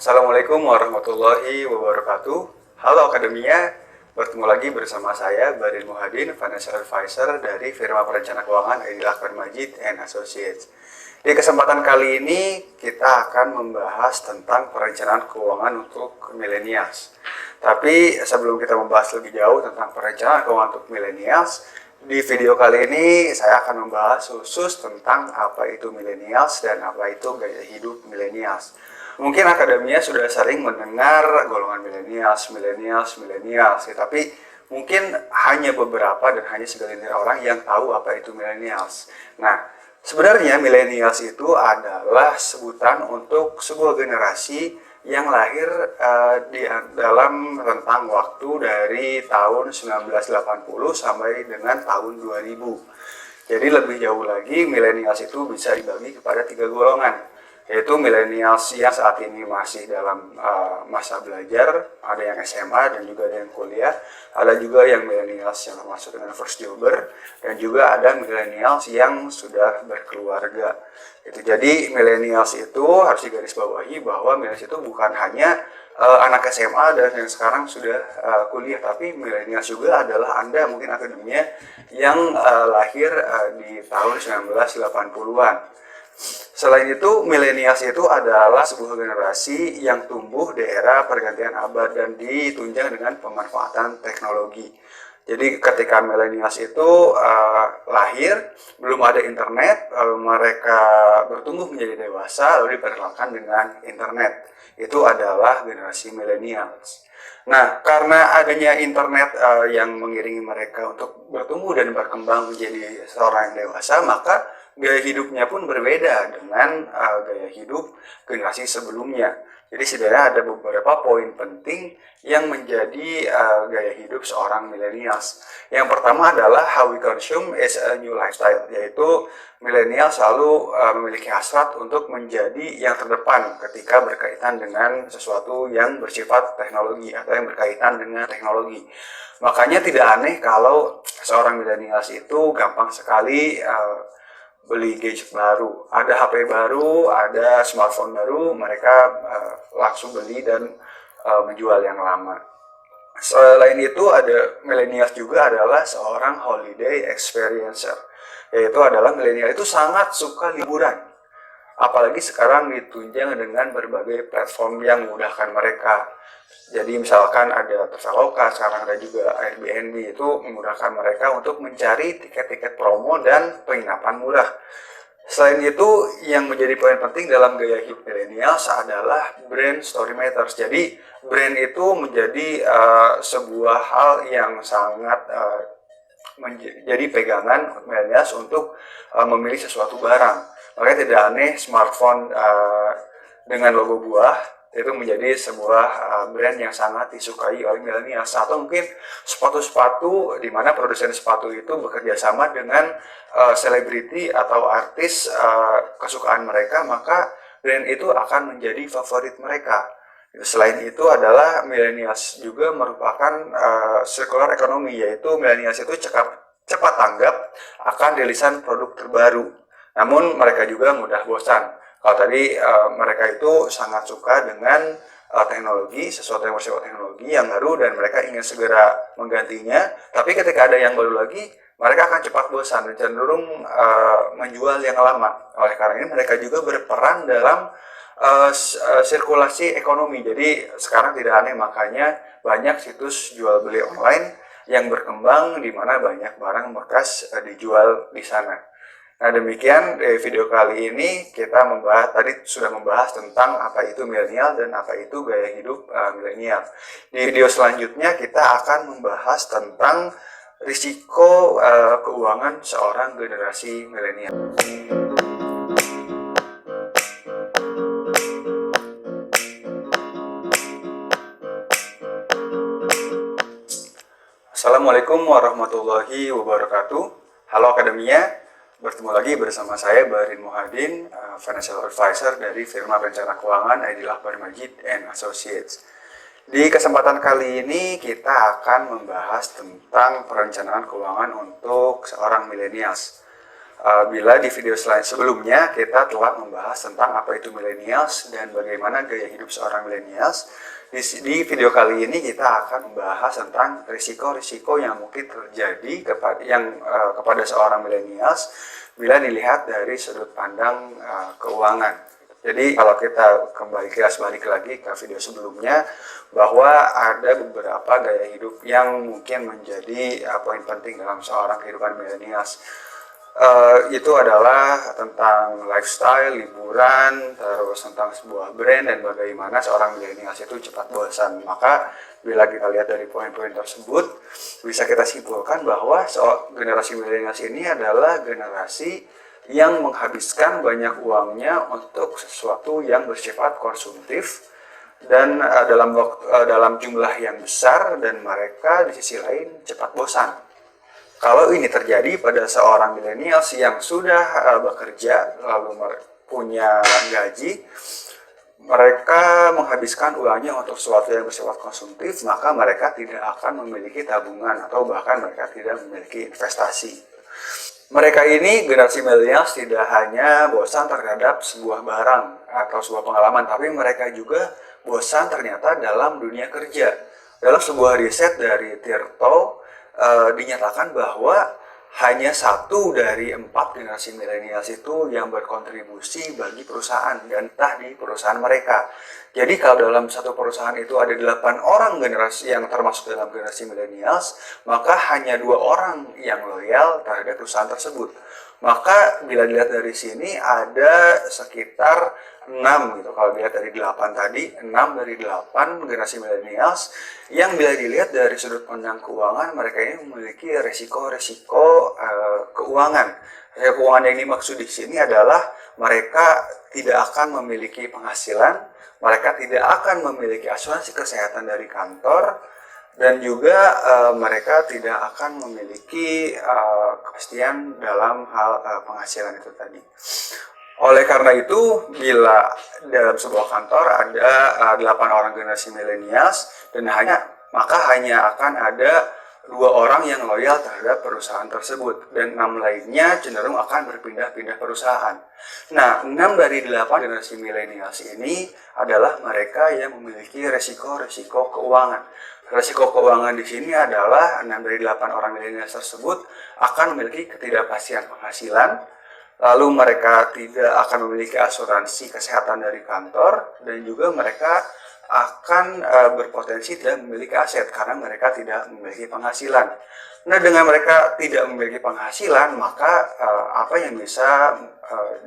Assalamualaikum warahmatullahi wabarakatuh. Halo Akademia, bertemu lagi bersama saya Barin Muhadin, Financial Advisor dari firma perencana keuangan Aidil Akbar Majid and Associates. Di kesempatan kali ini kita akan membahas tentang perencanaan keuangan untuk millennials. Tapi sebelum kita membahas lebih jauh tentang perencanaan keuangan untuk millennials, di video kali ini saya akan membahas khusus tentang apa itu millennials dan apa itu gaya hidup millennials. Mungkin Akademia sudah sering mendengar golongan millennials, tapi mungkin hanya beberapa dan hanya segelintir orang yang tahu apa itu millennials. Nah, sebenarnya millennials itu adalah sebutan untuk sebuah generasi yang lahir di dalam rentang waktu dari tahun 1980 sampai dengan tahun 2000. Jadi lebih jauh lagi, millennials itu bisa dibagi kepada 3 golongan, yaitu millennials yang saat ini masih dalam masa belajar, ada yang SMA dan juga ada yang kuliah, ada juga yang millennials yang termasuk dengan first jobber, dan juga ada millennials yang sudah berkeluarga. Jadi millennials itu harus digarisbawahi bahwa millennials itu bukan hanya anak SMA dan yang sekarang sudah kuliah, tapi millennials juga adalah Anda mungkin Akademia yang lahir di tahun 1980-an. Selain itu, millennials itu adalah sebuah generasi yang tumbuh di era pergantian abad dan ditunjang dengan pemanfaatan teknologi. Jadi ketika millennials itu lahir, belum ada internet, lalu mereka bertumbuh menjadi dewasa, lalu diperkenalkan dengan internet. Itu adalah generasi millennials. Nah, karena adanya internet yang mengiringi mereka untuk bertumbuh dan berkembang menjadi seorang yang dewasa, maka gaya hidupnya pun berbeda dengan gaya hidup generasi sebelumnya. Jadi sebenarnya ada beberapa poin penting yang menjadi gaya hidup seorang millennials. Yang pertama adalah how we consume is a new lifestyle, yaitu milenial selalu memiliki hasrat untuk menjadi yang terdepan ketika berkaitan dengan sesuatu yang bersifat teknologi atau yang berkaitan dengan teknologi. Makanya tidak aneh kalau seorang milenials itu gampang sekali beli gadget baru, ada HP baru, ada smartphone baru, mereka langsung beli dan menjual yang lama. Selain itu, ada millennials juga adalah seorang holiday experiencer, yaitu adalah milenial itu sangat suka liburan. Apalagi sekarang ditunjang dengan berbagai platform yang memudahkan mereka. Jadi misalkan ada Traveloka, sekarang ada juga Airbnb, itu memudahkan mereka untuk mencari tiket-tiket promo dan penginapan murah. Selain itu, yang menjadi poin penting dalam gaya hidup millennials adalah brand story matters. Jadi brand itu menjadi sebuah hal yang sangat menjadi pegangan millennials untuk memilih sesuatu barang. Makanya tidak aneh smartphone dengan logo buah itu menjadi sebuah brand yang sangat disukai oleh millennials. Atau mungkin sepatu-sepatu di mana produsen sepatu itu bekerja sama dengan selebriti atau artis kesukaan mereka, maka brand itu akan menjadi favorit mereka. Selain itu adalah millennials juga merupakan circular economy, yaitu millennials itu cepat tanggap akan rilisan produk terbaru. Namun mereka juga mudah bosan. Kalau tadi mereka itu sangat suka dengan teknologi, sesuatu yang bersifat teknologi yang baru dan mereka ingin segera menggantinya. Tapi ketika ada yang baru lagi, mereka akan cepat bosan dan cenderung menjual yang lama. Oleh karena ini mereka juga berperan dalam sirkulasi ekonomi. Jadi sekarang tidak aneh makanya banyak situs jual beli online yang berkembang di mana banyak barang bekas dijual di sana. Nah, demikian video kali ini kita sudah membahas tentang apa itu milenial dan apa itu gaya hidup milenial. Di video selanjutnya kita akan membahas tentang risiko keuangan seorang generasi milenial. Assalamualaikum warahmatullahi wabarakatuh. Halo Akademia. Bertemu lagi bersama saya Barin Muhadin, Financial Advisor dari firma rencana keuangan Aidil Akbar Majid and Associates. Di kesempatan kali ini kita akan membahas tentang perencanaan keuangan untuk seorang millennials. Bila di video sebelumnya kita telah membahas tentang apa itu millennials dan bagaimana gaya hidup seorang millennials, di video kali ini kita akan membahas tentang risiko-risiko yang mungkin terjadi kepada seorang millennials bila dilihat dari sudut pandang keuangan. Jadi kalau kita kilas balik lagi ke video sebelumnya, bahwa ada beberapa gaya hidup yang mungkin menjadi poin penting dalam seorang kehidupan millennials. Itu adalah tentang lifestyle, liburan, terus tentang sebuah brand dan bagaimana seorang milenials itu cepat bosan. Maka bila kita lihat dari poin-poin tersebut, bisa kita simpulkan bahwa generasi milenials ini adalah generasi yang menghabiskan banyak uangnya untuk sesuatu yang bersifat konsumtif dan dalam jumlah yang besar, dan mereka di sisi lain cepat bosan. Kalau ini terjadi pada seorang milenials yang sudah bekerja, lalu punya gaji, mereka menghabiskan uangnya untuk sesuatu yang bersifat konsumtif, maka mereka tidak akan memiliki tabungan atau bahkan mereka tidak memiliki investasi. Mereka ini, generasi milenials, tidak hanya bosan terhadap sebuah barang atau sebuah pengalaman, tapi mereka juga bosan ternyata dalam dunia kerja. Dalam sebuah riset dari Tirto, dinyatakan bahwa hanya 1 dari 4 generasi milenials itu yang berkontribusi bagi perusahaan dan entah di perusahaan mereka. Jadi kalau dalam satu perusahaan itu ada 8 orang generasi yang termasuk dalam generasi milenials, maka hanya 2 orang yang loyal terhadap perusahaan tersebut. Maka bila dilihat dari sini ada sekitar 6 gitu. Kalau dilihat dari 8 tadi, 6 dari 8 generasi millennials yang bila dilihat dari sudut pandang keuangan, mereka ini memiliki resiko-resiko keuangan. Resiko keuangan yang dimaksud di sini adalah mereka tidak akan memiliki penghasilan, mereka tidak akan memiliki asuransi kesehatan dari kantor, dan juga mereka tidak akan memiliki kepastian dalam hal penghasilan itu tadi. Oleh karena itu, bila dalam sebuah kantor ada 8 orang generasi milenials, dan maka hanya akan ada 2 orang yang loyal terhadap perusahaan tersebut, dan 6 lainnya cenderung akan berpindah-pindah perusahaan. Nah, 6 dari 8 generasi milenials ini adalah mereka yang memiliki resiko-resiko keuangan. Resiko keuangan di sini adalah 6 dari 8 orang milenials tersebut akan memiliki ketidakpastian penghasilan, lalu mereka tidak akan memiliki asuransi kesehatan dari kantor, dan juga mereka akan berpotensi tidak memiliki aset karena mereka tidak memiliki penghasilan. Nah, dengan mereka tidak memiliki penghasilan, maka apa yang bisa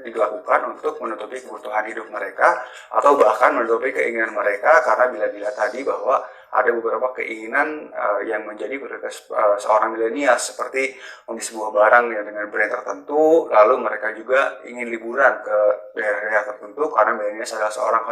dilakukan untuk menutupi kebutuhan hidup mereka atau bahkan menutupi keinginan mereka, karena bila dilihat tadi bahwa ada beberapa keinginan yang menjadi prioritas seorang milenial, seperti membeli sebuah barang yang dengan brand tertentu, lalu mereka juga ingin liburan ke daerah-daerah tertentu karena milenial adalah seorang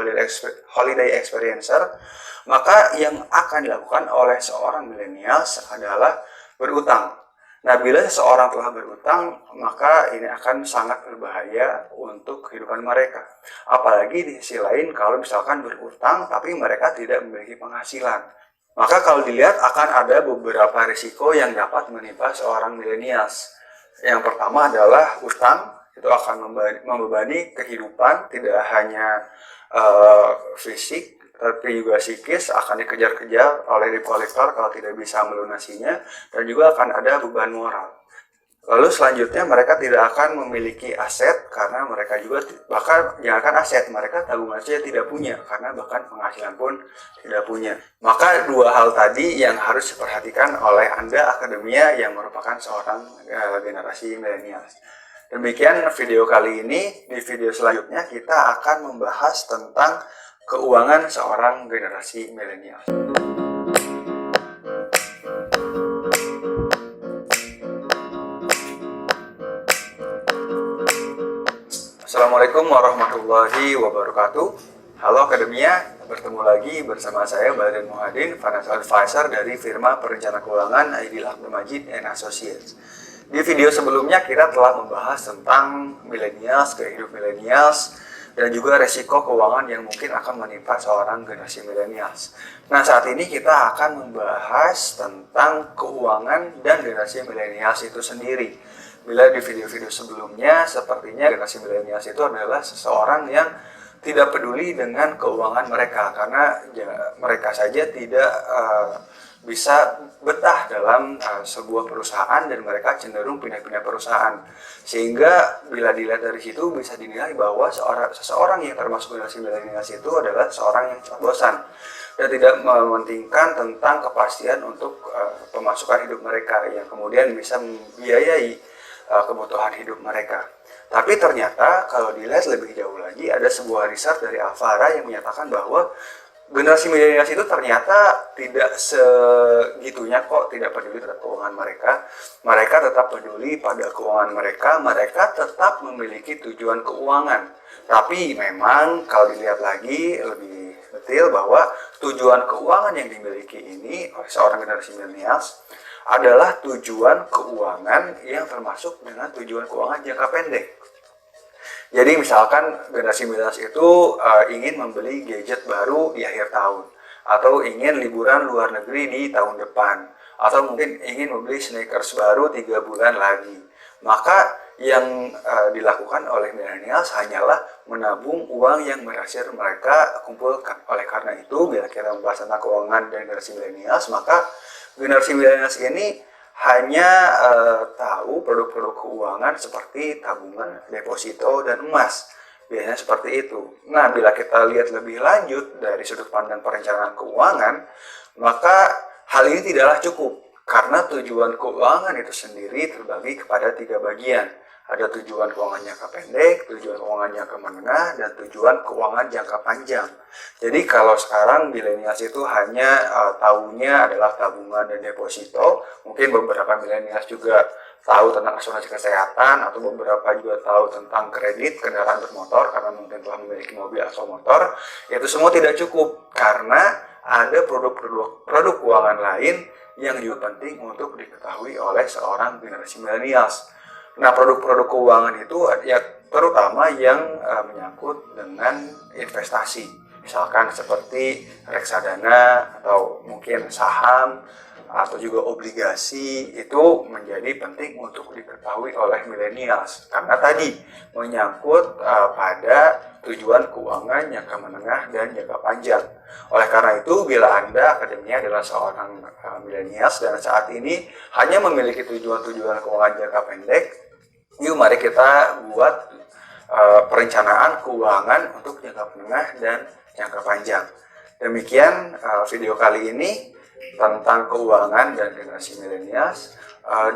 holiday experiencer. Maka yang akan dilakukan oleh seorang milenial adalah berutang. Nah, bila seseorang telah berutang, maka ini akan sangat berbahaya untuk kehidupan mereka. Apalagi di sisi lain, kalau misalkan berutang tapi mereka tidak memiliki penghasilan. Maka kalau dilihat akan ada beberapa risiko yang dapat menimpa seorang milenials. Yang pertama adalah utang, itu akan membebani kehidupan, tidak hanya fisik, tapi juga psikis, akan dikejar-kejar oleh debt collector kalau tidak bisa melunasinya, dan juga akan ada beban moral. Lalu selanjutnya mereka tidak akan memiliki aset karena mereka juga bahkan jangankan aset, mereka tabungan saja tidak punya karena bahkan penghasilan pun tidak punya. Maka 2 hal tadi yang harus diperhatikan oleh Anda akademia yang merupakan seorang generasi milenial. Demikian video kali ini. Di video selanjutnya kita akan membahas tentang keuangan seorang generasi milenial. Assalamualaikum warahmatullahi wabarakatuh. Halo akademia, bertemu lagi bersama saya Badrin Muhadin, Financial Advisor dari firma perencana keuangan Aidil Akbar Majid & Associates. Di video sebelumnya kita telah membahas tentang millennials, gaya hidup millennials, dan juga resiko keuangan yang mungkin akan menimpa seorang generasi milenials. Nah, saat ini kita akan membahas tentang keuangan dan generasi milenials itu sendiri. Bila di video-video sebelumnya, sepertinya generasi milenials itu adalah seseorang yang tidak peduli dengan keuangan mereka, karena ya, mereka saja tidak bisa betah dalam sebuah perusahaan dan mereka cenderung pindah-pindah perusahaan. Sehingga bila dilihat dari situ bisa dinilai bahwa seseorang yang termasuk generasi milenials itu adalah seorang yang cepat bosan dan tidak mementingkan tentang kepastian untuk pemasukan hidup mereka yang kemudian bisa membiayai kebutuhan hidup mereka. Tapi ternyata kalau dilihat lebih jauh lagi, ada sebuah riset dari Alfara yang menyatakan bahwa generasi milenials itu ternyata tidak segitunya kok tidak peduli terhadap keuangan mereka. Mereka tetap peduli pada keuangan mereka, mereka tetap memiliki tujuan keuangan. Tapi memang kalau dilihat lagi lebih detail bahwa tujuan keuangan yang dimiliki ini oleh seorang generasi milenials adalah tujuan keuangan yang termasuk dengan tujuan keuangan jangka pendek. Jadi misalkan generasi milenials itu ingin membeli gadget baru di akhir tahun, atau ingin liburan luar negeri di tahun depan, atau mungkin ingin membeli sneakers baru 3 bulan lagi. Maka yang dilakukan oleh milenials hanyalah menabung uang yang berhasil mereka kumpulkan. Oleh karena itu, bila kita membahas tentang keuangan dan generasi milenials, maka generasi milenials ini hanya tahu produk-produk keuangan seperti tabungan, deposito, dan emas. Biasanya seperti itu. Nah, bila kita lihat lebih lanjut dari sudut pandang perencanaan keuangan, maka hal ini tidaklah cukup. Karena tujuan keuangan itu sendiri terbagi kepada 3 bagian. Ada tujuan keuangan jangka pendek, tujuan keuangan jangka menengah, dan tujuan keuangan jangka panjang. Jadi kalau sekarang milenials itu hanya tahunya adalah tabungan dan deposito, mungkin beberapa milenials juga tahu tentang asuransi kesehatan, atau beberapa juga tahu tentang kredit kendaraan bermotor karena mungkin telah memiliki mobil atau motor. Itu semua tidak cukup karena ada produk keuangan lain yang juga penting untuk diketahui oleh seorang generasi milenials. Nah, produk-produk keuangan itu ya terutama yang menyangkut dengan investasi. Misalkan seperti reksadana atau mungkin saham atau juga obligasi, itu menjadi penting untuk diketahui oleh milenials karena tadi menyangkut pada tujuan keuangan jangka menengah dan jangka panjang. Oleh karena itu, bila Anda akademia adalah seorang milenials dan saat ini hanya memiliki tujuan-tujuan keuangan jangka pendek, yuk mari kita buat perencanaan keuangan untuk jangka menengah dan jangka panjang. Demikian video kali ini tentang keuangan dan generasi milenials.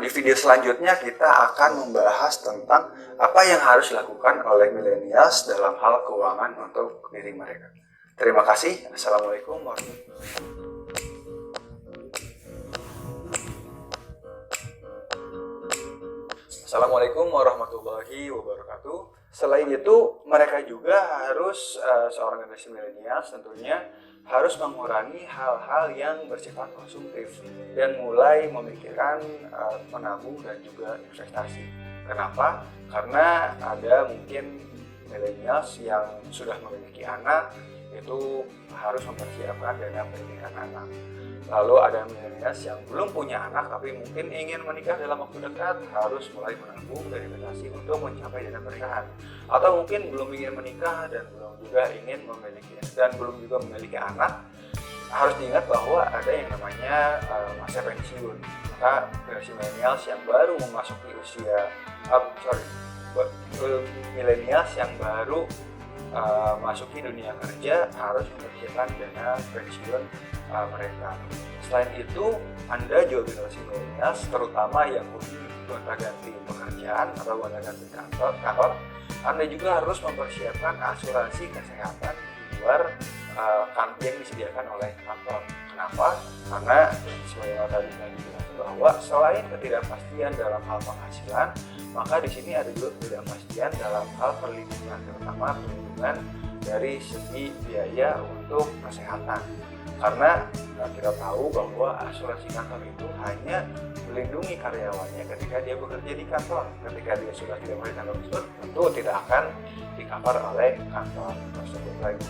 Di video selanjutnya kita akan membahas tentang apa yang harus dilakukan oleh milenials dalam hal keuangan untuk diri mereka. Terima kasih. Assalamualaikum warahmatullahi wabarakatuh. Assalamualaikum warahmatullahi wabarakatuh. Selain itu, mereka juga harus seorang generasi milenials tentunya harus mengurangi hal-hal yang bersifat konsumtif dan mulai memikirkan menabung dan juga investasi. Kenapa? Karena ada mungkin milenials yang sudah memiliki anak, itu harus mempersiapkan dana pendidikan anak. Lalu ada milenials yang belum punya anak tapi mungkin ingin menikah dalam waktu dekat, harus mulai menabung dan investasi untuk mencapai dana pernikahan. Atau mungkin belum ingin menikah dan belum juga memiliki anak, harus diingat bahwa ada yang namanya masa pensiun. Maka generasi milenials yang baru memasuki usia milenials yang baru masuki dunia kerja harus mempersiapkan dana pensiun mereka. Selain itu, Anda juga generasi milenials, terutama yang gonta-ganti pekerjaan atau gonta-ganti kantor, Anda juga harus mempersiapkan asuransi kesehatan di luar yang disediakan oleh kantor. Kenapa? Karena sebagaimana tadi saya bilang bahwa selain ketidakpastian dalam hal penghasilan, maka di sini ada juga ketidakpastian dalam hal perlindungan, terutama perlindungan dari segi biaya untuk kesehatan. Karena kita tahu bahwa asuransi kantor itu hanya melindungi karyawannya ketika dia bekerja di kantor. Ketika dia sudah tidak bekerja di kantor tersebut, tentu tidak akan di-cover oleh kantor tersebut lagi.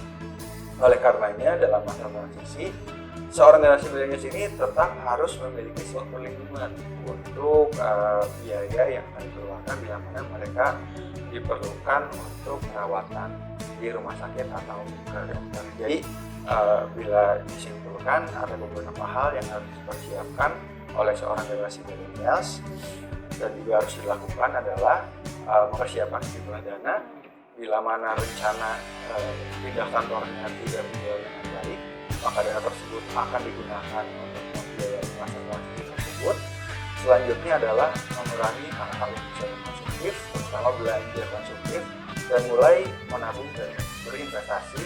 Oleh karenanya, dalam masa transisi, seorang generasi milenial ini tetap harus memiliki suatu perlindungan untuk biaya yang akan dikeluarkan bila mana mereka diperlukan untuk perawatan di rumah sakit atau ke dokter. Jadi bila disimpulkan ada beberapa hal yang harus dipersiapkan oleh seorang generasi milenials dan juga harus dilakukan adalah mempersiapkan sejumlah dana bila mana rencana pindah kantornya tidak berjalan dengan baik, maka dana tersebut akan digunakan untuk membiayai transaksi tersebut. Selanjutnya adalah mengurangi hal-hal yang bisa konsumtif, terutama belanja konsumtif, dan mulai menabung dan berinvestasi.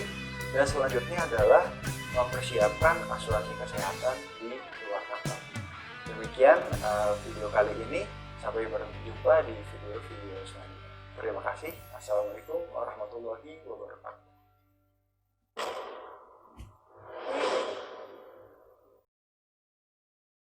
Dan selanjutnya adalah mempersiapkan asuransi kesehatan di luar kantor. Demikian video kali ini, sampai berjumpa di video-video selanjutnya. Terima kasih. Assalamualaikum warahmatullahi wabarakatuh.